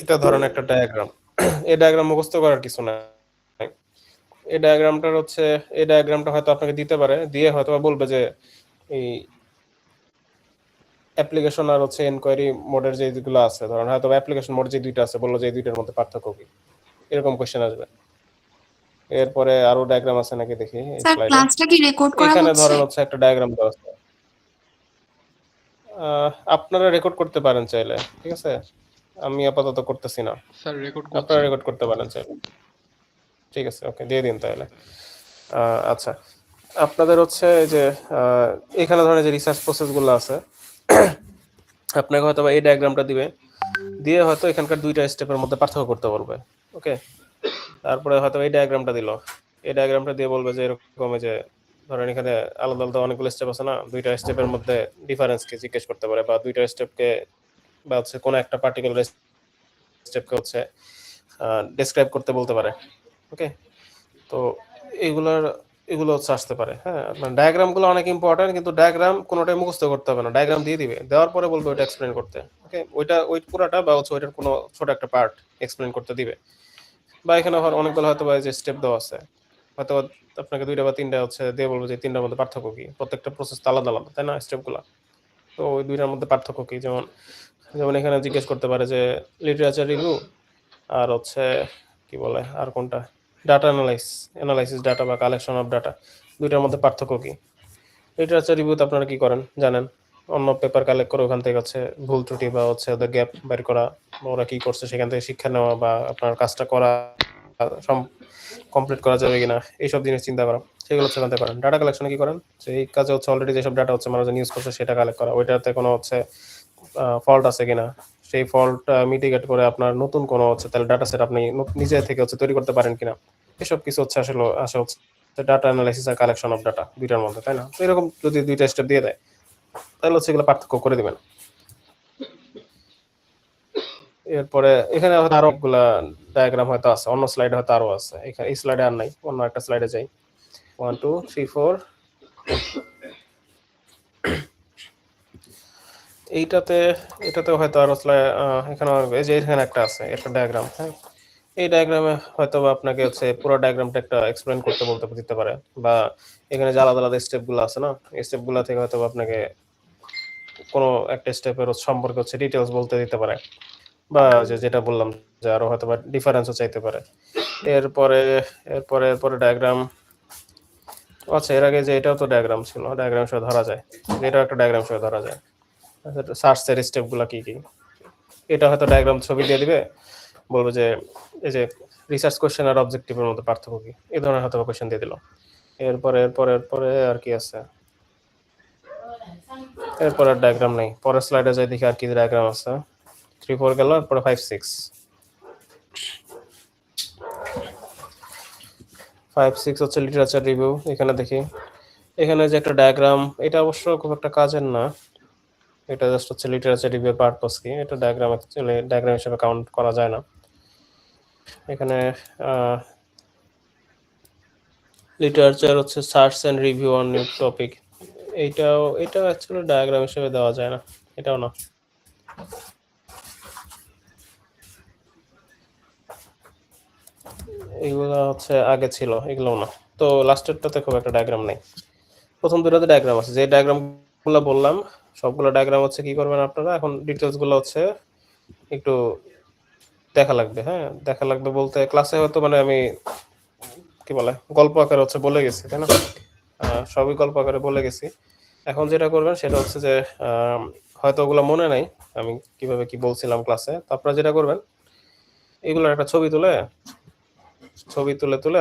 এটা ধরেন একটা ডায়াগ্রাম। এই ডায়াগ্রাম মুখস্থ করার কিছু নাই। এই ডায়াগ্রামটার হচ্ছে এই ডায়াগ্রামটা হয়তো আপনাকে দিতে পারে, দিয়ে হয়তো বলবে যে এই অ্যাপ্লিকেশন আর হচ্ছে এনকোয়ারি মোডের যেগুলো আছে, ধরেন হয়তো অ্যাপ্লিকেশন মোড যে দুইটা আছে, বললো যে এই দুইটার মধ্যে পার্থক্য কি, এরকম কোশ্চেন আসবে। এরপরে আরো ডায়াগ্রাম আছে নাকি দেখি এই স্যার স্লাইডে। ক্লাসটা কি রেকর্ড করা এখানে হচ্ছে? ধরেন হচ্ছে একটা ডায়াগ্রাম দেওয়া আছে। আপনারা রেকর্ড করতে পারেন চাইলে, ঠিক আছে। আমি আপাতত করতেছি না, স্যার রেকর্ড আপনারা করছি। রেকর্ড করতে পারেন চাইলে। ঠিক আছে, ওকে, দিয়ে দিন তাহলে। আচ্ছা, আপনাদের হচ্ছে যে এখানে ধরেন যে রিসার্চ প্রসেসগুলো আছে, আপনাকে হয়তো এই ডায়াগ্রামটা দিবে, দিয়ে হয়তো এখানকার দুইটা স্টেপের মধ্যে পার্থক্য করতে বলবে। ওকে, তারপরে হয়তো এই ডায়াগ্রামটা দিল, এই ডায়াগ্রামটা দিয়ে বলবে যে এরকম যে ধরেন এখানে আলাদা আলাদা অনেকগুলো স্টেপ আছে না, দুইটা স্টেপের মধ্যে ডিফারেন্স কি জিজ্ঞেস করতে পারে, বা দুইটা স্টেপকে বা হচ্ছে কোনো একটা পার্টিকুলার স্টেপকে হচ্ছে ডেসক্রাইব করতে বলতে পারে। ওকে, তো এগুলো হচ্ছে আসতে পারে। হ্যাঁ, ডায়াগ্রামগুলো অনেক ইম্পর্টেন্ট, কিন্তু ডায়াগ্রাম কোনোটাই মুখস্থ করতে হবে না, ডায়াগ্রাম দিয়ে দিবে, দেওয়ার পরে বলবে ওইটা এক্সপ্লেন করতে। ওকে, ওই পুরাটা বা হচ্ছে ওইটার কোনো ছোট একটা পার্ট এক্সপ্লেন করতে দিবে। বা এখানে অনেকগুলো হয়তো বা যে স্টেপ দেওয়া আছে, হয়তো আপনাকে দুইটা বা তিনটা হচ্ছে দিয়ে বলবো যে তিনটার মধ্যে পার্থক্য কি, প্রত্যেকটা প্রসেস তো আলাদা আলাদা, তাই না, স্টেপগুলো। তো ওই দুইটার মধ্যে পার্থক্য কি, যেমন যেমন এখানে জিজ্ঞেস করতে পারে যে লিটারেচার রিভিউ আর হচ্ছে কি বলে আর কোনটা, ডাটা অ্যানালাইসিস ডাটা বা কালেকশন অফ ডাটা, দুইটার মধ্যে পার্থক্য কি। লিটারেচার রিভিউতে আপনারা কি করেন জানেন, অন্য পেপার কালেক্ট করে ওখান থেকে হচ্ছে ভুল ত্রুটি বা হচ্ছে ওদের গ্যাপ বের করা, বা ওরা কি করছে সেখান থেকে শিক্ষা নেওয়া, বা আপনার কাজটা করা কমপ্লিট করা যাবে কিনা, এইসব জিনিস চিন্তা করা, সেগুলো হচ্ছে জানতে পারেন। ডাটা কালেকশনে কি করেন, সেই কাজে হচ্ছে অলরেডি যেসব ডাটা হচ্ছে মানুষজন ইউজ করছে সেটা কালেক্ট করা, ওইটাতে কোনো হচ্ছে ফল্ট আছে কিনা, সেই ফল্ট মিটিগেট করে আপনার নতুন কোনো হচ্ছে তাহলে ডাটা সেট আপনি নিজে থেকে হচ্ছে তৈরি করতে পারেন কিনা, এসব কিছু হচ্ছে আসে হচ্ছে ডাটা অ্যানালাইসিস আর কালেকশন অফ ডাটা দুইটার মধ্যে, তাই না। তো এরকম যদি দুইটা স্টেপ দিয়ে দেয় তাহলে হচ্ছে এগুলো পার্থক্য করে দিবেন। এরপরে এখানে হয়তো আরো অনেকগুলা ডায়াগ্রাম হয়তো আছে, অন্য স্লাইডে হয়তো আরো আছে, এখানে এই স্লাইডে আর নাই, অন্য একটা স্লাইডে যাই। 1 2 3 4 এটাতে হয়তো আরো এখানে এই যে এখানে একটা আছে, একটা ডায়াগ্রাম। হ্যাঁ, এই ডায়াগ্রামে হয়তো বা আপনাকে হচ্ছে পুরো ডায়াগ্রামটা একটা এক্সপ্লেন করতে বলতে দিতে পারে, বা এখানে যে আলাদা আলাদা স্টেপগুলো আছে না, এই স্টেপগুলো থেকে হয়তো আপনাকে কোনো একটা স্টেপের সম্পর্কে হচ্ছে ডিটেলস বলতে দিতে পারে, বা যেটা বললাম যে আরো হয়তো বা ডিফারেন্সও চাইতে পারে। এরপরে এরপরে এরপরে ডায়াগ্রাম, আচ্ছা এর আগে যে এটাও তো ডায়াগ্রাম ছিল, ডায়াগ্রাম সহ ধরা যায়, এটাও একটা ডায়াগ্রাম সহ ধরা যায়। সার্চের স্টেপগুলো কি কি, এটা হয়তো ডায়াগ্রাম ছবি দিয়ে দিবে, বলবো যে এই যে রিসার্চ কোশ্চেন আর অবজেক্টিভের মধ্যে পার্থক্য কি, এই ধরনের হয়তো কোশ্চেন দিয়ে দিল। এরপরে আর কি আছে, এরপরে আর ডায়াগ্রাম নেই, পরের স্লাইডে যাই দেখি আর কি ডায়াগ্রাম আছে। 3 4 গেল, এরপরে 5 6 হচ্ছে লিটারেচার রিভিউ। এখানে দেখি, এখানে যে একটা ডায়াগ্রাম, এটা অবশ্য খুব একটা কাজের না, এটা জাস্ট হচ্ছে লিটারেচার রিভিউ পারপাস কি, এটা ডায়াগ্রাম অ্যাকচুয়ালি ডায়াগ্রাম হিসেবে কাউন্ট করা যায় না। এখানে লিটারেচার হচ্ছে search and review on new topic, এটা অ্যাকচুয়ালি ডায়াগ্রাম হিসেবে দেওয়া যায় না, এটাও না। এগুলো হচ্ছে আগে ছিল, এগুলোও না। তো লাস্টেরটাতে খুব একটা ডায়াগ্রাম নেই, প্রথম দুটোতে ডায়াগ্রাম আছে। যে ডায়াগ্রামগুলো বললাম সবগুলো ডায়াগ্রাম হচ্ছে কি করবেন আপনারা, এখন ডিটেলস গুলো হচ্ছে একটু দেখা লাগবে। হ্যাঁ, দেখা লাগবে বলতে ক্লাসে হয়তো মানে আমি কি বলে গল্প আকারে হচ্ছে বলে গেছি, তাই না, সবই গল্প আকারে বলে গেছি। এখন যেটা করবেন সেটা হচ্ছে যে হয়তো ওগুলো মনে নাই আমি কিভাবে কি বলছিলাম ক্লাসে, তো আপনারা যেটা করবেন এগুলোর একটা ছবি তুলে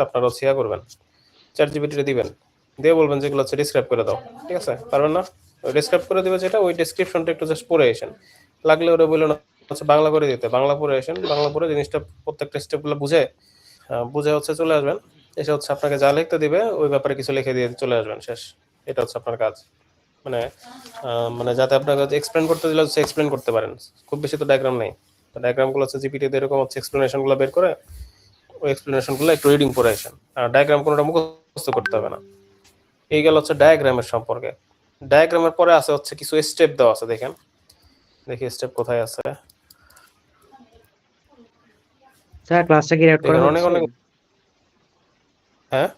আপনারা হচ্ছে করবেন, চ্যাট জিপিটিতে দিবেন, দিয়ে বলবেন যেগুলো হচ্ছে ডিসক্রাইব করে দাও। ঠিক আছে, পারবেন না, ডিসক্রাইব করে দিবে যেটা, ওই ডেসক্রিপশনটা একটু জাস্ট পড়ে আসেন, লাগলে ওরা বললো না হচ্ছে বাংলা করে দিতে, বাংলা পড়ে আসেন, বাংলা পড়ে জিনিসটা প্রত্যেকটা স্টেপগুলো বুঝে হচ্ছে চলে আসবেন। এসে হচ্ছে আপনাকে যা লিখতে দিবে ওই ব্যাপারে কিছু লিখে দিয়ে চলে আসবেন, শেষ। এটা হচ্ছে আপনার কাজ। মানে মানে যাতে আপনাকে এক্সপ্লেন করতে দিলে হচ্ছে এক্সপ্লেন করতে পারেন। খুব বেশি তো ডায়াগ্রাম নেই, তো ডায়াগ্রামগুলো হচ্ছে জিপিটিতে এরকম হচ্ছে এক্সপ্লেনেশনগুলো বের করে ওই এক্সপ্লেনেশনগুলো একটু রিডিং পড়ে আসেন, আর ডায়াগ্রাম কোনোটা মুখস্থ করতে হবে না। এই গেল হচ্ছে ডায়াগ্রামের সম্পর্কে। ডায়াগ্রামের পরে আছে হচ্ছে কিছু স্টেপ দেওয়া আছে, দেখেন দেখি স্টেপ কোথায় আছে। স্যার ক্লাসটা কি রেকর্ড করা দেখেন অনেক হচ্ছে? অনেক হ্যাঁ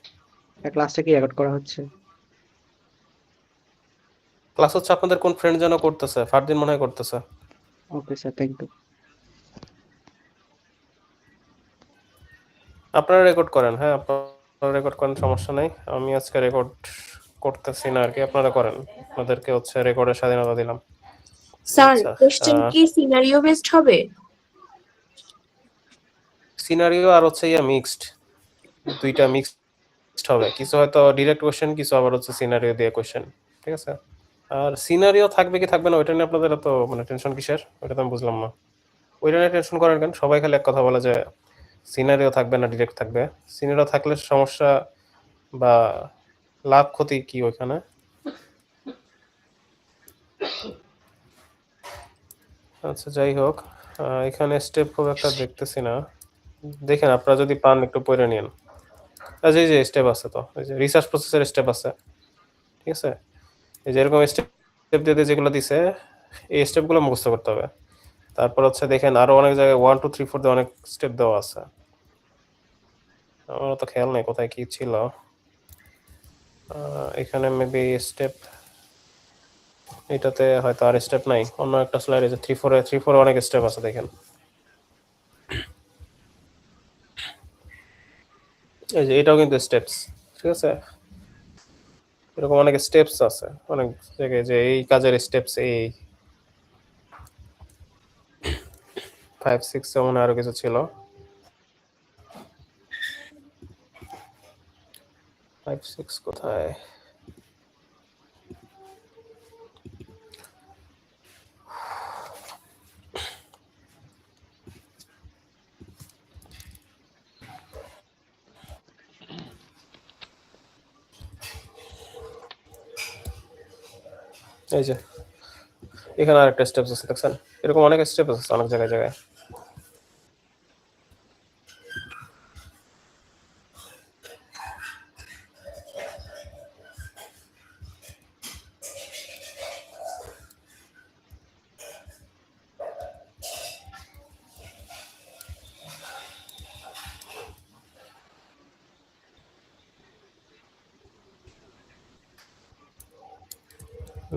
ক্লাসটা কি রেকর্ড করা হচ্ছে? ক্লাস হচ্ছে আপনাদের কোন ফ্রেন্ড যেন করতেছে, ফারদিন মনে হয় করতেছে। Okay sir, thank you. আপনারা রেকর্ড করেন, হ্যাঁ আপনারা রেকর্ড করেন, সমস্যা নাই। আমি আজকে রেকর্ড করতেছি না আর কি, আপনারা করেন। আপনাদেরকে হচ্ছে রেকর্ডের স্বাধীনতা দিলাম। স্যার আচ্ছা, কোশ্চেন কি সিনারিও বেসড হবে? সিনারিও আর হচ্ছে মিক্সড, দুইটা মিক্সড হবে। কিছু হয়তো ডিরেক্ট কোশ্চেন, কিছু আবার হচ্ছে সিনারিও দিয়ে কোশ্চেন, ঠিক আছে? আর সিনারিও থাকবে কি থাকবে না ওইটা নিয়ে আপনাদের এত মানে টেনশন কিসের, ওইটা তো আমি বুঝলাম না। ওইটা নিয়ে টেনশন করেন কেন? সবাই খালি এক কথা বলে যে সিনারিও থাকবে না ডিরেক্ট থাকবে। সিনারিও থাকলে সমস্যা বা লাভ ক্ষতি কি ওইখানে? আচ্ছা যাই হোক, এখানে স্টেপ খুব একটা দেখতেছি না। দেখেন আপনারা যদি পান একটু পড়ে নিন। আচ্ছা এই যে স্টেপ আছে, তো এই যে রিসার্চ প্রসেসের স্টেপ আছে, ঠিক আছে? এই যে এরকম স্টেপ দিয়ে দিয়ে যেগুলো দিছে, এই স্টেপগুলো মুখস্থ করতে হবে। তারপর হচ্ছে দেখেন আরো অনেক জায়গায় 1 2 3 4 দিয়ে অনেক স্টেপ দেওয়া আছে। আমার তো খেয়াল নেই কোথায় কি ছিল। এখানে মেবি স্টেপ, এটাতে হয়তো আর স্টেপ নাই। অন্য একটা স্লাইডে যে 3 4 অনেক স্টেপ আছে দেখেন। এই যে এটাও কিন্তু স্টেপস, ঠিক আছে? এরকম অনেক স্টেপস আছে অনেক জায়গায়, যে এই কাজের স্টেপস এই 5 6 7 আরো কিছু ছিল। 5 6 কোথায়? এই যে এখানে আরেকটা স্টেপস আছে দেখছেন, এরকম অনেক স্টেপ আছে অনেক জায়গায় জায়গায়।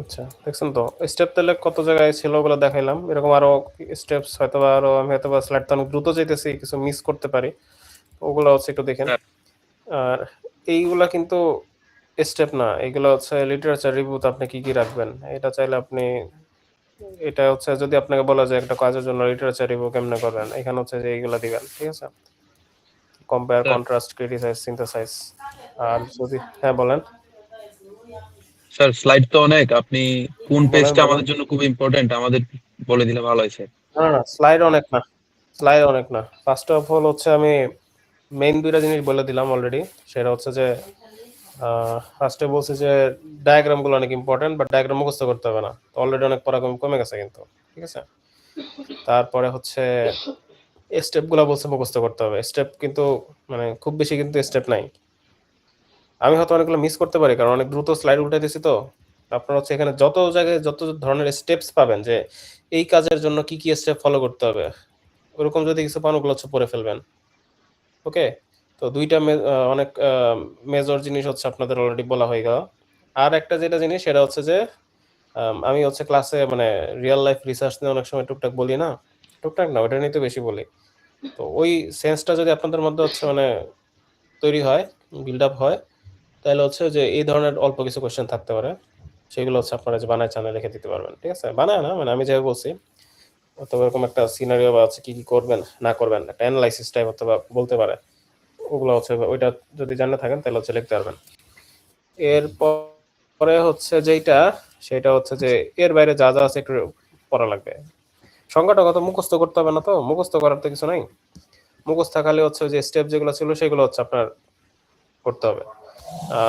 আচ্ছা দেখছেন তো স্টেপ তাহলে কত জায়গায় ছিল ওগুলো দেখাইলাম। এরকম আরো স্টেপস হয়তো বা আরো আমি হয়তো বা স্লাইড তো অনেক দ্রুত চাইতেছি, কিছু মিস করতে পারি, ওগুলো হচ্ছে একটু দেখেন। আর এইগুলা কিন্তু স্টেপ না, এগুলো হচ্ছে লিটারেচার রিভিউতে আপনি কি কি রাখবেন এটা চাইলে আপনি, এটা হচ্ছে যদি আপনাকে বলা যায় একটা কাজের জন্য লিটারেচার রিভিউ কেমনে করবেন, এখানে হচ্ছে যে এইগুলা দিবেন, ঠিক আছে? Compare, contrast, criticise, synthesise. আর যদি হ্যাঁ বলেন। স্যার স্লাইড তো অনেক, আপনি কোন বলেন পেজটা বলেন। আমাদের জন্য খুব ইম্পর্টেন্ট আমাদের বলে দিলে ভালো হয় স্যার। না না স্লাইড অনেক না, স্লাইড অনেক না। ফার্স্ট অফ অল হচ্ছে আমি মেইন দুইটা জিনিস বলে দিলাম অলরেডি। সেটা হচ্ছে যে ফার্স্টে বলছি যে ডায়াগ্রামগুলো অনেক ইম্পর্টেন্ট, বাট ডায়াগ্রাম মুখস্থ করতে হবে না, অলরেডি অনেক পড়া কমে গেছে কিন্তু, ঠিক আছে? তারপরে হচ্ছে স্টেপগুলো বলছে মুখস্থ করতে হবে। স্টেপ কিন্তু মানে খুব বেশি কিন্তু স্টেপ নাই। আমি হয়তো অনেকগুলো মিস করতে পারি কারণ অনেক দ্রুত স্লাইড উল্টে দিয়েছি। তো আপনার হচ্ছে এখানে যত জায়গায় যত ধরনের স্টেপস পাবেন যে এই কাজের জন্য কি কি স্টেপ ফলো করতে হবে, ওরকম যদি কিছু পান ওগুলো হচ্ছে পড়ে ফেলবেন। ওকে, তো দুইটা অনেক মেজর জিনিস হচ্ছে আপনাদের অলরেডি বলা হয়ে গেল। আর একটা যেটা জিনিস সেটা হচ্ছে যে আমি হচ্ছে ক্লাসে মানে রিয়েল লাইফ রিসার্চ নিয়ে অনেক সময় টুকটাক বলি না, টুকটাক না ওটা নিয়ে তো বেশি বলি। তো ওই সেন্সটা যদি আপনাদের মধ্যে হচ্ছে মানে তৈরি হয়, বিল্ড আপ হয়, তাহলে হচ্ছে যে এই ধরনের অল্প কিছু কোশ্চেন থাকতে পারে, সেগুলো হচ্ছে আপনারা যে বানায় চ্যানেলে রেখে দিতে পারবেন, ঠিক আছে? বানায় না মানে আমি যেভাবে বলছি, অথবা এরকম একটা সিনারিও বা হচ্ছে কি কি করবেন না করবেন একটা অ্যানালাইসিস টাইপ অথবা বলতে পারে, ওগুলো হচ্ছে ওইটা যদি জানা থাকেন তাহলে হচ্ছে লিখতে পারবেন। এরপরে হচ্ছে যেটা সেটা হচ্ছে যে এর বাইরে যা যা আছে একটু পড়া লাগবে। সংখ্যাটা কত মুখস্থ করতে হবে না, তো মুখস্থ করার তো কিছু নাই। মুখস্থ থাকলে হচ্ছে যে স্টেপ যেগুলো ছিল সেগুলো হচ্ছে আপনার করতে হবে।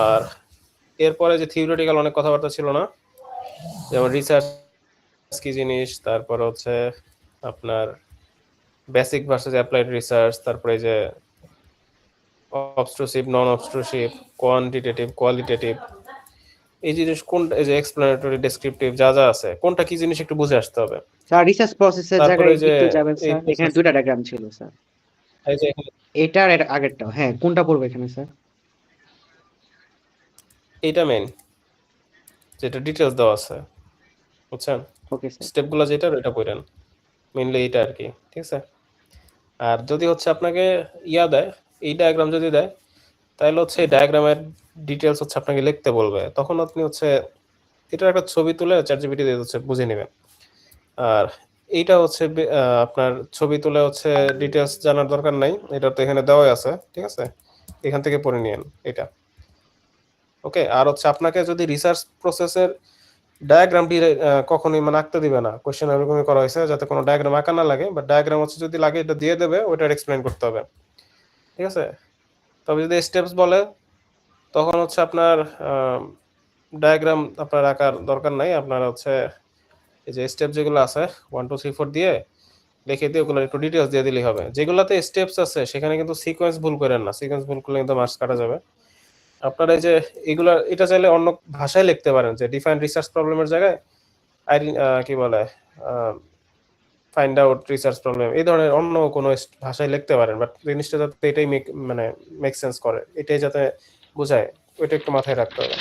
আর এরপরে যে থিওরিটিক্যাল অনেক কথাবার্তা ছিল না, যেমন রিসার্চ কি জিনিস, তারপর হচ্ছে আপনার বেসিক ভার্সেস অ্যাপ্লাইড রিসার্চ, তারপরে যে অবস্ট্রুসিভ, নন অবস্ট্রুসিভ, কোয়ান্টিটেটিভ, কোয়ালিটেটিভ, এই জিনিস কোনটা, এই যে এক্সপ্লেনেটরি, ডেসক্রিপটিভ যা যা আছে কোনটা কি জিনিস একটু বুঝে আসতে হবে। স্যার রিসার্চ প্রসেসের তারপরে জায়গায় যে একটু যাবেন এই স্যার, এখানে দুইটা ডায়াগ্রাম ছিল স্যার। এই যে এখানে এটা আর এর আগেরটা, হ্যাঁ কোনটা পড়বে এখানে স্যার? এইটা মেইন, যেটা ডিটেলস দেওয়া আছে, বুঝছেন? Okay sir. স্টেপগুলো যেটা ওইটা পড়েন, মেইনলি এইটা আর কি, ঠিক আছে? আর যদি হচ্ছে আপনাকে ইয়া দেয়, এই ডায়াগ্রাম যদি দেয়, তাহলে হচ্ছে এই ডায়াগ্রামের ডিটেলস হচ্ছে আপনাকে লিখতে বলবে, তখন আপনি হচ্ছে এটার একটা ছবি তুলে চ্যাটজিপিটি দিয়ে হচ্ছে বুঝে নেবেন। আর এইটা হচ্ছে আপনার ছবি তুলে হচ্ছে ডিটেলস জানার দরকার নাই, এটা তো এখানে দেওয়াই আছে, ঠিক আছে? এখান থেকে পড়ে নিয়েন এটা, ওকে? আর হচ্ছে আপনাকে যদি রিসার্চ প্রসেসের ডায়াগ্রামটি কখনোই মানে আঁকতে দিবে না, কোশ্চেন এরকমই করা হয়েছে যাতে কোনো ডায়াগ্রাম আঁকা না লাগে, বাট ডায়াগ্রাম হচ্ছে যদি লাগে এটা দিয়ে দেবে, ওইটার এক্সপ্লেন করতে হবে, ঠিক আছে? তবে যদি স্টেপস বলে তখন হচ্ছে আপনার ডায়াগ্রাম আপনার আঁকার দরকার নাই, আপনার হচ্ছে এই যে স্টেপ যেগুলো আছে 1 2 3 4 দিয়ে লিখে দিয়ে ওগুলো একটু ডিটেলস দিয়ে দিলেই হবে। যেগুলোতে স্টেপস আছে সেখানে কিন্তু সিকোয়েন্স ভুল করেন না, সিকোয়েন্স ভুল করলে কিন্তু মার্কস কাটা যাবে। আপনারা এই যে এগুলা এটা চাইলে অন্য ভাষায় লিখতে পারেন, যে ডিফাইন রিসার্চ প্রবলেমের জায়গায় কি বলে ফাইন্ড আউট রিসার্চ প্রবলেম, এই ধরনের অন্য কোনো ভাষায় লিখতে পারেন, বাট জিনিসটা যাতে এটাই মানে মেক সেন্স করে, এটাই যাতে বোঝায়, ওইটা একটু মাথায় রাখতে হবে।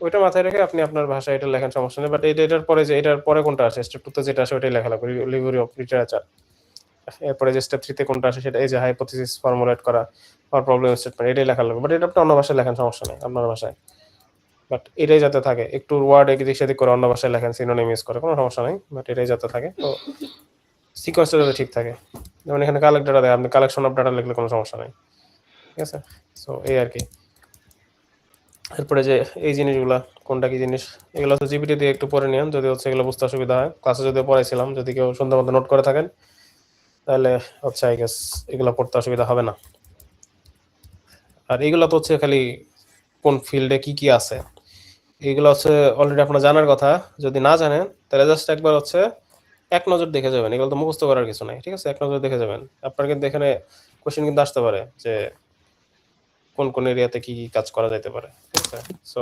ওইটা মাথায় রেখে আপনি আপনার ভাষায় এটা লেখার সমস্যা নেই, বাট এটার পরে যে এটার পরে কোনটা আসে, স্টেপ 2 তে যেটা আসে ওইটাই লেখা লাগবে, রিভিউ অফ লিটারেচার। এরপরে যে স্টেপ 3 তে কোনটা আসে সেটা এই যে হাইপোথিসিস ফর্মুলেট করা আর প্রবলেম স্টেটমেন্ট, এটাই লেখা লাগবে, বাট এটা আপনি অন্য ভাষায় লেখার সমস্যা নেই আপনার ভাষায়, বাট এটাই যাতে থাকে, একটু ওয়ার্ড এদিক সেদিক করে অন্য ভাষায় লেখেন, সিনোনিম ইউজ করে, কোনো সমস্যা নেই, বাট এটাই যাতে থাকে, তো সিকোয়েন্সটা যাতে ঠিক থাকে। যেমন এখানে কালেক্ট ডাটা দেয়, আপনি কালেকশন অফ ডাটা লিখলে কোনো সমস্যা নেই, ঠিক আছে? সো এই আর কি। এরপরে যে এই জিনিসগুলা কোনটা কি জিনিস, এগুলো তো জিপিটি দিয়ে একটু পড়ে নিন, যদি হচ্ছে এগুলো বুঝতে অসুবিধা হয়, ক্লাসে যদি পড়াইছিলাম, যদি কেউ সুন্দর মতো নোট করে থাকেন তাহলে হচ্ছে আই গেস এগুলো পড়তে অসুবিধা হবে না। আর এগুলো তো হচ্ছে খালি কোন ফিল্ডে কি কি আছে এগুলো হচ্ছে অলরেডি আপনার জানার কথা, যদি না জানেন তাহলে জাস্ট একবার হচ্ছে এক নজর দেখে যাবেন, এগুলো তো মুখস্থ করার কিছু নাই, ঠিক আছে? এক নজর দেখে যাবেন, আপনার কিন্তু এখানে কোশ্চেন কিন্তু আসতে পারে যে কোন কোন এরিয়াতে কি কি কাজ করা যেতে পারে, ঠিক আছে? সো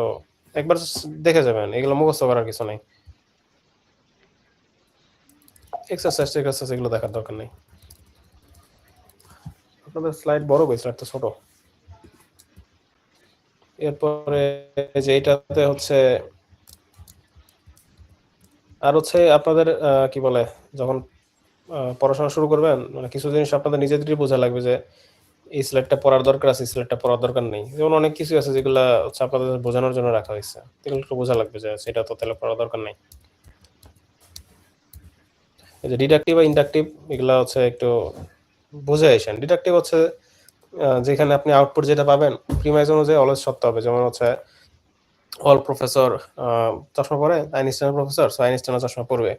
একবার just দেখে যাবেন, এগুলো মুখস্থ করার কিছু নাই, এক্সারসাইজ এগুলো দেখার দরকার নেই। আপনাদের স্লাইড বড় কই, স্লাইড তো ছোট। এরপরে যে এটাতে হচ্ছে আর হচ্ছে আপনাদের কি বলে যখন পড়াশোনা শুরু করবেন, মানে কিছু জিনিস আপনাদের নিজেদেরই বোঝা লাগবে যে এই স্লাইডটা পড়ার দরকার আছে, এই স্লাইডটা পড়ার দরকার নেই। যেমন অনেক কিছু আছে যেগুলো হচ্ছে আপনাদের বোঝানোর জন্য রাখা হয়েছে, এগুলো একটু বোঝা লাগবে যে সেটা তো তাহলে পড়ার দরকার নেই। এই যে ডিডাকটিভ বা ইন্ডাকটিভ এগুলো হচ্ছে একটু বুঝে আসেন। ডিডাকটিভ হচ্ছে যেখানে আপনি আউটপুট যেটা পাবেন প্রিমাইজ অনুযায়ী অলওয়েজ সত্য হবে, যেমন হচ্ছে অল প্রফেসর চশমা পরে, আইনস্টাইনের প্রফেসর, সো আইনস্টাইনের চশমা পড়বে।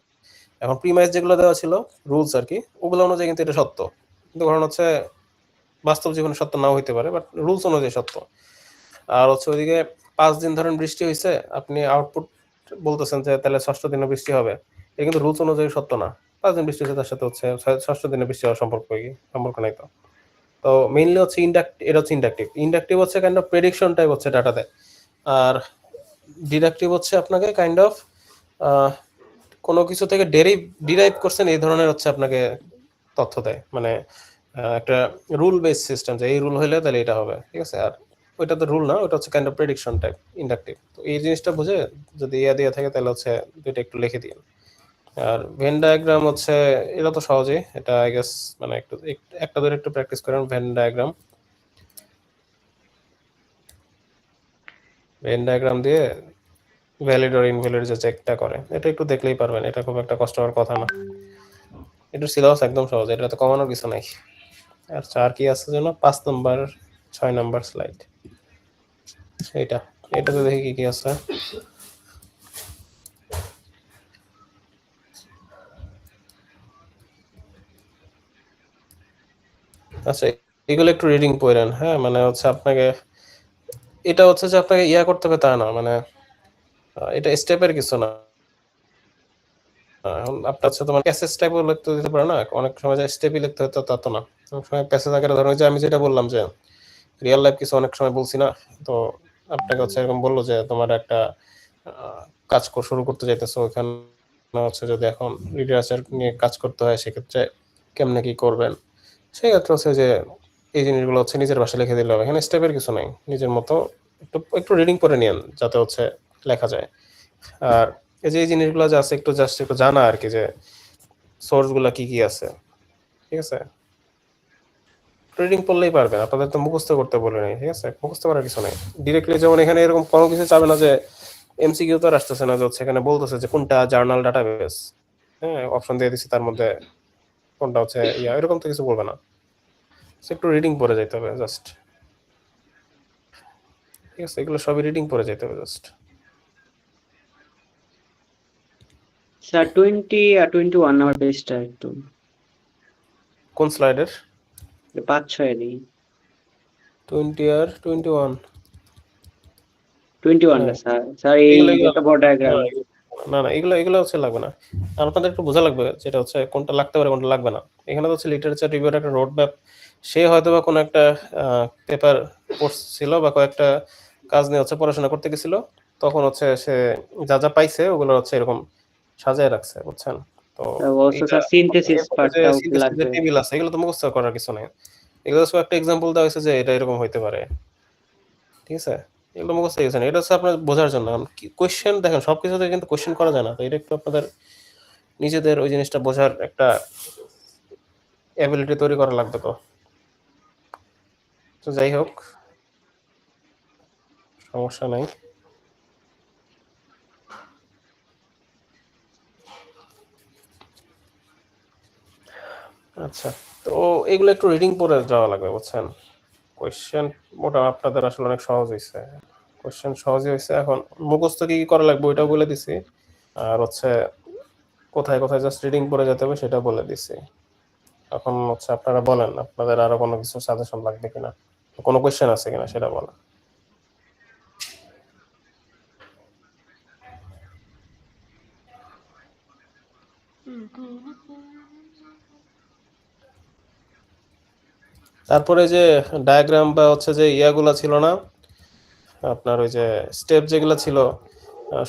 এখন প্রিমাইজ যেগুলো দেওয়া ছিল রুলস আর কি, ওগুলো অনুযায়ী কিন্তু এটা সত্য, কিন্তু কারণ হচ্ছে বাস্তব জীবনে সত্য নাও হইতে পারে, বাট রুলস অনুযায়ী সত্য। আর হচ্ছে ওইদিকে 5 দিন ধরেন বৃষ্টি হয়েছে, আপনি আউটপুট বলতেছেন যে তাহলে 6ষ্ঠ দিনে বৃষ্টি হবে, এটা কিন্তু রুলস অনুযায়ী সত্য না। 5 দিন বৃষ্টি হয়েছে তার সাথে হচ্ছে 6ষ্ঠ দিনে বৃষ্টি হওয়ার সম্পর্ক কি? সম্পর্ক নাই তো। তো মেইনলি হচ্ছে এটা হচ্ছে ইন্ডাকটিভ। ইন্ডাকটিভ হচ্ছে কাইন্ড অফ প্রেডিকশন টাইপ হচ্ছে ডাটাতে, আর ডিডাকটিভ হচ্ছে আপনাকে কাইন্ড অফ কোনো কিছু থেকে ডিরাইভ করছেন এই ধরনের হচ্ছে আপনাকে তথ্য দেয়, মানে একটা রুল বেস সিস্টেম, যে এই রুল হইলে তাহলে এটা হবে, ঠিক আছে? আর ওইটা তো রুল না, ওটা হচ্ছে kind of prediction type inductive. তো এই জিনিসটা বুঝে যদি ইয়া দিয়ে থাকে তাহলে হচ্ছে দুইটা একটু লিখে দিন। আর ভেন ডায়াগ্রাম হচ্ছে এটা তো সহজেই, এটা আই গেস মানে একটু একটা ধরে একটু প্র্যাকটিস করেন। ভেন ডায়াগ্রাম দিয়ে ভ্যালিড আর ইনভ্যালিড যে চেকটা করে, এটা একটু দেখলেই পারবেন, এটা খুব একটা কষ্ট হওয়ার কথা না, এটা সিলেবাস একদম সহজ, এটা তো কমানোর কিছু নাই। আর 4 কি আছে যেন 5 নাম্বার 6 নাম্বার স্লাইড, এইটা এটাতে দেখি কি কি আছে। আচ্ছা, এগুলো একটু রিডিং পড়েন, হ্যাঁ? মানে হচ্ছে আপনাকে এটা হচ্ছে যে আপনাকে ইয়া করতে হবে তা না, মানে এটা স্টেপের কিছু না। এখন আপনার হচ্ছে তোমার প্যাসেজ টাইপও লিখতে দিতে পারে না, অনেক সময় যে স্টেপই লিখতে হতো তা তো না, অনেক সময় প্যাসেজ আকারে ধরো যে আমি যেটা বললাম যে রিয়েল লাইফ কিছু অনেক সময় বলছি না, তো আপনাকে হচ্ছে এরকম বললো যে তোমার একটা কাজ শুরু করতে চাইতেছো, ওখানে হচ্ছে যদি এখন লিটারেচার নিয়ে কাজ করতে হয় সেক্ষেত্রে কেমনে কি করবেন সেক্ষেত্রে হচ্ছে যে এই জিনিসগুলো হচ্ছে নিজের ভাষায় লিখে দিলে হবে, এখানে স্টেপের কিছু নাই, নিজের মতো একটু একটু রিডিং করে নিন যাতে হচ্ছে লেখা যায়। আর এই যে এই জিনিসগুলো যে আছে একটু জাস্ট একটু জানা আর কি, যে সোর্সগুলো কি কি আছে, ঠিক আছে? রিডিং পড়লেই পারবেন, আপনাদের তো মুখস্থ করতে বলে নাই, ঠিক আছে? মুখস্থ করার কিছু নাই। ডিরেক্টলি যেমন এখানে এরকম কোনো কিছু চাবে না যে এমসিকিউ তো আর আসতেছে না যে হচ্ছে এখানে বলতেছে যে কোনটা জার্নাল ডাটাবেস, হ্যাঁ অপশন দিয়ে দিছি তার মধ্যে কোনটা হচ্ছে এরকম তো কিছু বলবে না। একটু রিডিং পড়ে যাইতে হবে জাস্ট, ঠিক আছে? এগুলো সবই রিডিং পড়ে যাইতে হবে জাস্ট। স্যার 20 আর 21 নাম্বার পেজটা একটু কোন স্লাইডের? 5-6 দিই। 20 আর 21? 21 হ্যাঁ, টা স্যার। স্যার এই এগুলো এগুলো একটা বড় ডায়াগ্রাম। না না, এগুলো এগুলো হচ্ছে লাগবে না। আর আপনাদের একটু বোঝা লাগবে যেটা হচ্ছে কোনটা লাগতে পারে কোনটা লাগবে না। এখানে তো হচ্ছে লিটারেচার রিভিউর একটা রোড ম্যাপ, সে হয়তো বা কোনো একটা পেপার পড়ছিল বা কয়েকটা কাজ নিয়ে হচ্ছে পড়াশোনা করতে গেছিল, তখন হচ্ছে সে যা যা পাইছে ওগুলো হচ্ছে এরকম সাজায় রাখছে, বুঝছেন? তো অলসো এইটা স্যার সিনথেসিস এরপরে যে পার্টটাও কি সিনথেসিস লাগবে? টেবিল আছে এগুলো তো মুখস্থ করার কিছু নেই, এগুলো হচ্ছে একটা এক্সাম্পল দেওয়া হয়েছে যে এটা এরকম হইতে পারে, ঠিক আছে? এগুলো মুখস্থ হয়ে গেছে না, এটা হচ্ছে আপনার বোঝার জন্য। কোয়েশ্চেন দেখেন সবকিছুতে কিন্তু কোয়েশ্চেন করা যায় না, তো এটা একটু আপনাদের নিজেদের ওই জিনিসটা বোঝার একটা অ্যাবিলিটি তৈরি করা লাগবে। তো তো যাই হোক, সমস্যা নাই। আচ্ছা, তো এগুলো একটু রিডিং পড়ে যাওয়া লাগবে, বুঝছেন? কোয়েশ্চেন মোটা আপনাদের আসলে অনেক সহজ হয়েছে, কোয়েশ্চেন সহজই হয়েছে। এখন মুখস্থ কি কি করা লাগবে ওইটাও বলে দিছি, আর হচ্ছে কোথায় কোথায় জাস্ট রিডিং পড়ে যেতে হবে সেটা বলে দিছি। এখন হচ্ছে আপনারা বলেন আপনাদের আরো কোনো কিছু সাজেশন লাগবে কিনা, কোনো কোয়েশ্চেন আছে কিনা সেটা বলেন। তারপরে যে ডায়াগ্রাম বা হচ্ছে যে ইয়াগুলা ছিল না আপনার, ওই যে স্টেপ যেগুলো ছিল,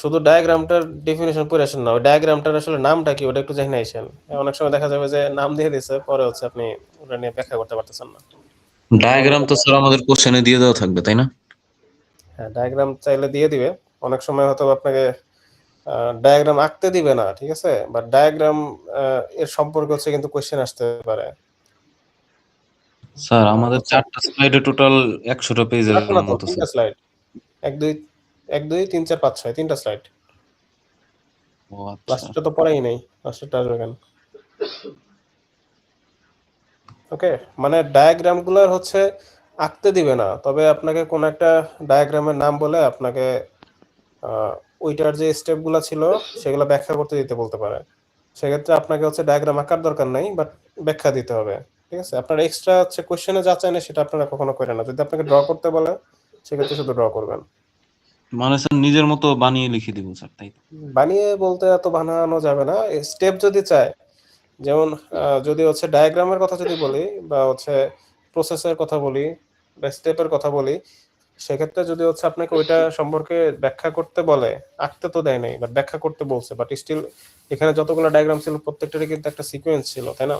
শুধু ডায়াগ্রামটার ডেফিনেশন পড়ে আসেন না, ওই ডায়াগ্রামটার আসলে নামটা কি ওটা একটু জেনে আইসেন। অনেক সময় দেখা যাবে যে নাম দিয়ে দিছে, পরে হচ্ছে আপনি ওটা নিয়ে ব্যাখ্যা করতে পারতেছেন না। ডায়াগ্রাম তো স্যার আমাদের কোশ্চেনে দিয়ে দেওয়া থাকবে, তাই না? হ্যাঁ, ডায়াগ্রাম চাইলে দিয়ে দিবে, অনেক সময় হয়তো আপনাকে ডায়াগ্রাম আঁকতে দিবে না, ঠিক আছে? বাট ডায়াগ্রাম এর সম্পর্কে হচ্ছে কিন্তু কোশ্চেন আসতে পারে। স্যার আমাদের বুঝছেন? 4টা স্লাইডে টোটাল 100টা পেজের চারটা না তো, মতো স্যার। 3টা স্লাইড। 1 2 1 2 3 4 5 6 3টা স্লাইড। ও আচ্ছা। লাস্টটা তো পড়াই নাই, লাস্টটা আসবে কেন? ওকে, মানে ডায়াগ্রাম গুলার হচ্ছে আঁকতে দিবে না, তবে আপনাকে কোন একটা ডায়াগ্রামের নাম বলে আপনাকে ওইটার যে স্টেপ গুলা ছিল সেগুলো ব্যাখ্যা করতে দিতে বলতে পারে। সেক্ষেত্রে আপনাকে হচ্ছে ডায়াগ্রাম আঁকার দরকার নাই, বাট ব্যাখ্যা দিতে হবে, ঠিক আছে? আপনার এক্সট্রা হচ্ছে কোশ্চেনে যা চায় না সেটা আপনারা কখনো করেন না। যদি আপনাকে ড্র করতে বলে সেক্ষেত্রে শুধু ড্র করবেন। মানে স্যার নিজের মতো বানিয়ে লিখে দিব স্যার, তাই তো? বানিয়ে বলতে এত বানানো যাবে না, স্টেপ যদি চায়, যেমন যদি হচ্ছে ডায়াগ্রামের কথা যদি বলি বা হচ্ছে প্রসেসের কথা বলি বা স্টেপের কথা বলি, সেক্ষেত্রে যদি হচ্ছে আপনাকে ওইটা সম্পর্কে ব্যাখ্যা করতে বলে, আঁকতে তো দেয় নাই বাট ব্যাখ্যা করতে বলছে, বাট স্টিল এখানে যতগুলো ডায়াগ্রাম ছিল প্রত্যেকটারই কিন্তু একটা সিকোয়েন্স ছিল, তাই না?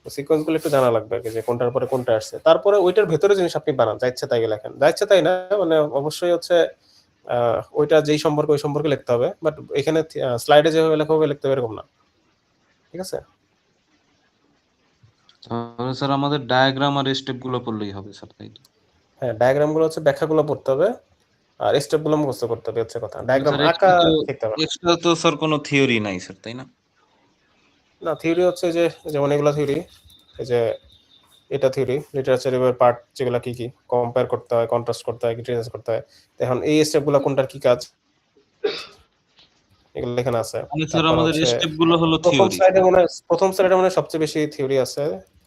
সিকোয়েন্স গুলো একটু জানা লাগবে আর কি, যে কোনটার পরে কোনটা আসছে। তারপরে ওইটার ভেতরে জিনিস আপনি বানান, যা ইচ্ছে তাই লেখেন, যা ইচ্ছে তাই না, মানে অবশ্যই হচ্ছে ওইটা যেই সম্পর্কে ওই সম্পর্কে লিখতে হবে, বাট এখানে স্লাইডে যেভাবে লেখা হবে লিখতে হবে এরকম না, ঠিক আছে? তাহলে স্যার আমাদের ডায়াগ্রাম আর স্টেপ গুলো পড়লেই হবে স্যার, তাই তো? হ্যাঁ, ডায়াগ্রাম গুলো হচ্ছে ব্যাখ্যাগুলো পড়তে হবে, আর স্টেপ গুলো মুখস্থ করতে হবে, হচ্ছে কথা। ডায়াগ্রাম স্যার আঁকা শিখতে হবে না। এক্সট্রা তো স্যার কোনো থিওরি নাই স্যার, তাই না? না, থিওরি হচ্ছে যে যেমন এগুলা থিওরি, এই যে এটা থিওরি, লিটারেচার রিভিউর পার্ট যেগুলা কি কি কম্পেয়ার করতে হয়, কন্ট্রাস্ট করতে হয়, ক্রিটিসাইজ করতে হয়। তো এখন এই স্টেপ গুলা কোনটার কি কাজ এগুলো এখানে আছে। মানে স্যার তারপর আমাদের হচ্ছে স্টেপ গুলো হলো প্রথম থিওরি। স্লাইডে মনে হয় সবচেয়ে বেশি থিওরি আছে।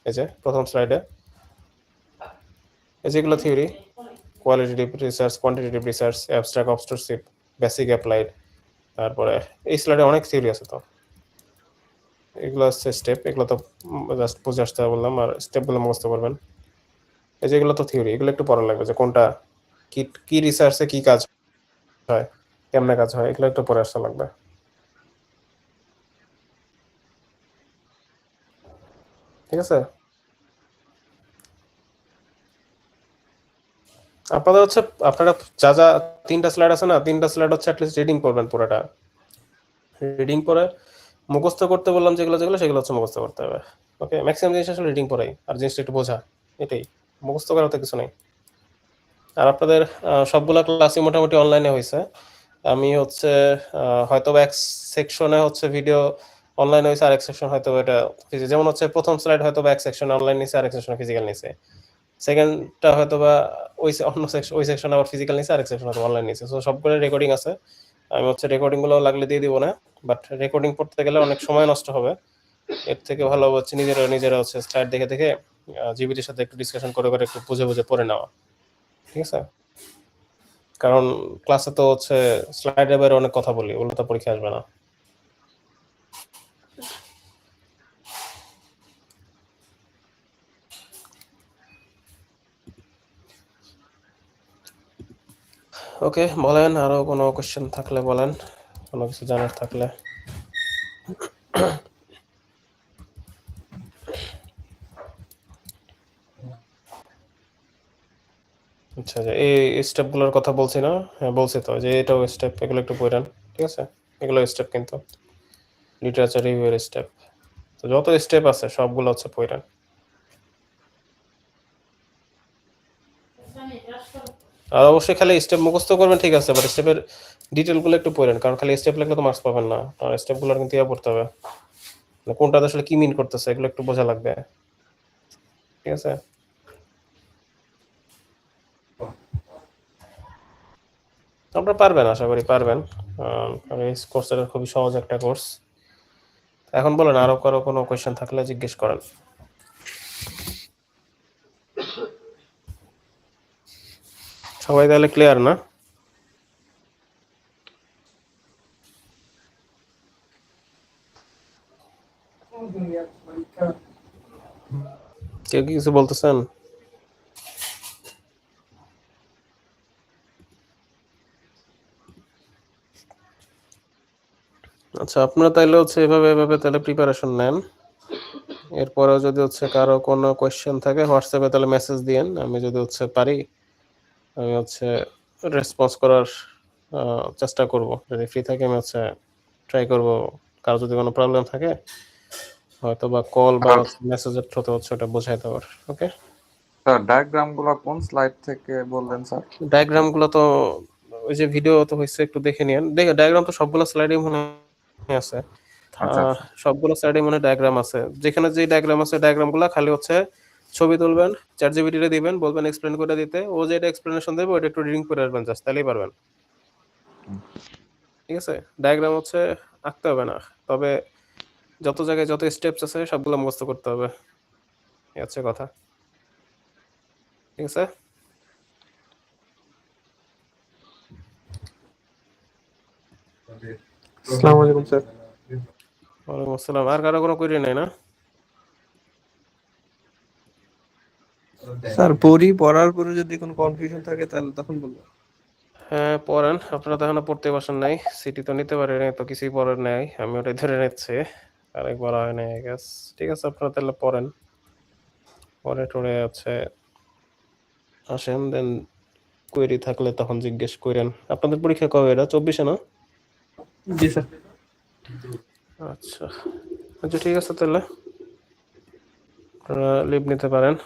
এই যে প্রথম স্লাইডে এই যেগুলো theory, qualitative research, quantitative research, abstract, obstructive, basic, applied. তারপরে এই স্লাইডে অনেক থিওরি আছে। তো এগুলো হচ্ছে স্টেপ, এগুলো তো জাস্ট বুঝে আসতে হবে বললাম, আর স্টেপগুলো মুখস্থ করবেন। এই যেগুলো তো থিওরি, এগুলো একটু পড়া লাগবে যে কোনটা কি কি রিসার্চে কি কাজ হয়, কেমনে কাজ হয়, এগুলো একটু পড়ে আসতে লাগবে, ঠিক আছে? আপনাদের হচ্ছে আপনারা যা যা 3টা স্লাইড আছে না, 3টা স্লাইড হচ্ছে অ্যাটলিস্ট রিডিং করবেন পুরোটা। রিডিং পরে মুখস্থ করতে বললাম যেগুলো সেগুলো হচ্ছে মুখস্থ করতে হবে। ওকে, ম্যাক্সিমাম জিনিস আসলে রিডিং পড়াই, আর জিনিসটা একটু বোঝা, এটাই। মুখস্থ করার তো কিছু নেই। আর আপনাদের সবগুলা ক্লাসই মোটামুটি অনলাইনে হয়েছে। আমি হচ্ছে হয়তো এক সেকশনে হচ্ছে ভিডিও অনলাইন হয়েছে, আরেক সেকশন হয়তো এটা যেমন হচ্ছে প্রথম স্লাইড হয়তো এক সেকশনে অনলাইন নিছে, আরেক সেকশনে ফিজিক্যাল নিছে। সেকেন্ডটা হয়তো বা অন্য সেকশন, ওই সেকশন আবার ফিজিক্যাল নিছে, আরেক সেকশন হয়তো অনলাইন নিছে। সো সবগুলো রেকর্ডিং আছে। আমি হচ্ছে রেকর্ডিং গুলো লাগলে দিয়ে দিব না, বাট রেকর্ডিং পড়তে গেলে অনেক সময় নষ্ট হবে। এর থেকে ভালো হচ্ছে নিজেরা হচ্ছে স্লাইড দেখে দেখে জিবিটির সাথে একটু ডিসকাশন করে একটু বুঝে পড়ে নেওয়া, ঠিক আছে? কারণ ক্লাসে তো হচ্ছে স্লাইডের বাইরে অনেক কথা বলি, ওগুলো তো পরীক্ষা আসবে না। ওকে, বলেন আরো কোনো কোশ্চেন থাকলে বলেন, কোনো কিছু জানার থাকলে। আচ্ছা, যে এই স্টেপগুলোর কথা বলছি না? হ্যাঁ বলছি তো, যে এটাও স্টেপ, এগুলো একটু পড়েন, ঠিক আছে? এগুলো স্টেপ কিন্তু লিটারেচার রিভিউয়ের স্টেপ। তো যত স্টেপ আছে সবগুলো হচ্ছে পড়েন। আর অবশ্যই খালি স্টেপ মুখস্থ করবেন, ঠিক আছে, বাট স্টেপের ডিটেলগুলো একটু পড়েন, কারণ খালি স্টেপ লিখলে তো মার্কস পাবেন না। আর স্টেপগুলো কিন্তু পড়তে হবে, মানে কোনটাতে আসলে কি মিন করতেছে এগুলো একটু বোঝা লাগবে, ঠিক আছে? আপনারা পারবেন, আশা করি পারবেন, কারণ এই কোর্সটা খুবই সহজ একটা কোর্স। এখন বলেন আরো কারো কোনো কোয়েশ্চেন থাকলে জিজ্ঞেস করেন। সবাই তাহলে ক্লিয়ার না? কেউ কি কিছু বলতেছেন? আচ্ছা, আপনারা তাইলে হচ্ছে এভাবে তাহলে প্রিপারেশন নেন। এরপরেও যদি হচ্ছে কারো কোনো কোয়েশ্চেন থাকে হোয়াটসঅ্যাপে তাহলে মেসেজ দিয়েন, আমি যদি হচ্ছে পারি আমি হচ্ছে রেসপন্স করার চেষ্টা করব। যদি ফ্রি থাকি আমি হচ্ছে ট্রাই করব। কারো যদি কোনো প্রবলেম থাকে হয়তো বা কল বা মেসেজের থ্রুতে হচ্ছে ওটা বোঝাই দেওয়ার। ওকে স্যার, ডায়াগ্রামগুলো কোন স্লাইড থেকে বললেন স্যার? ডায়াগ্রামগুলো তো ওই যে ভিডিও তো হয়েছে, একটু দেখে নিন। দেখে ডায়াগ্রাম তো সবগুলো স্লাইডেই মনে হয় আছে। আচ্ছা সবগুলো স্লাইডে মনে ডায়াগ্রাম আছে। যেখানে যে ডায়াগ্রাম আছে ডায়াগ্রামগুলো খালি হচ্ছে ছবি তুলবেন, চ্যাট জিপিটিতে দিবেন, বলবেন এক্সপ্লেন করে দিতে, ও যেটা এক্সপ্লেনেশন দেবে ওটা একটু রিডিং করে আসবেন, জাস্ট তাহলেই পারবেন, ঠিক আছে? ডায়াগ্রাম হচ্ছে আঁকতে হবে না, তবে যত জায়গায় যত স্টেপস আছে সবগুলো মুখস্থ করতে হবে, এই হচ্ছে কথা, ঠিক আছে? আসসালামু আলাইকুম স্যার। ওয়ালাইকুম আসসালাম। আর কারো কোনো কোয়েরি নাই না? স্যার, পড়ার পরে যদি কোনো কনফিউশন থাকে তাহলে তখন বলবো। হ্যাঁ পড়েন, আপনারা তো এখনো পড়তে বসেন নাই, সিটি তো নিতে পারেন তো কিছুই পড়েন নাই, আমি ওটাই ধরে নিচ্ছি, আরেক পড়া হয় নাই গ্যাস। ঠিক আছে, আপনারা তাহলে পড়েন, পরে টরে আছে আসেন, দেন কোয়েরি থাকলে তখন জিজ্ঞেস করেন। আপনাদের পরীক্ষা কবে? এটা 24-এ না? জি স্যার। আচ্ছা আচ্ছা, ঠিক আছে তাহলে আপনারা লিভ নিতে পারেন।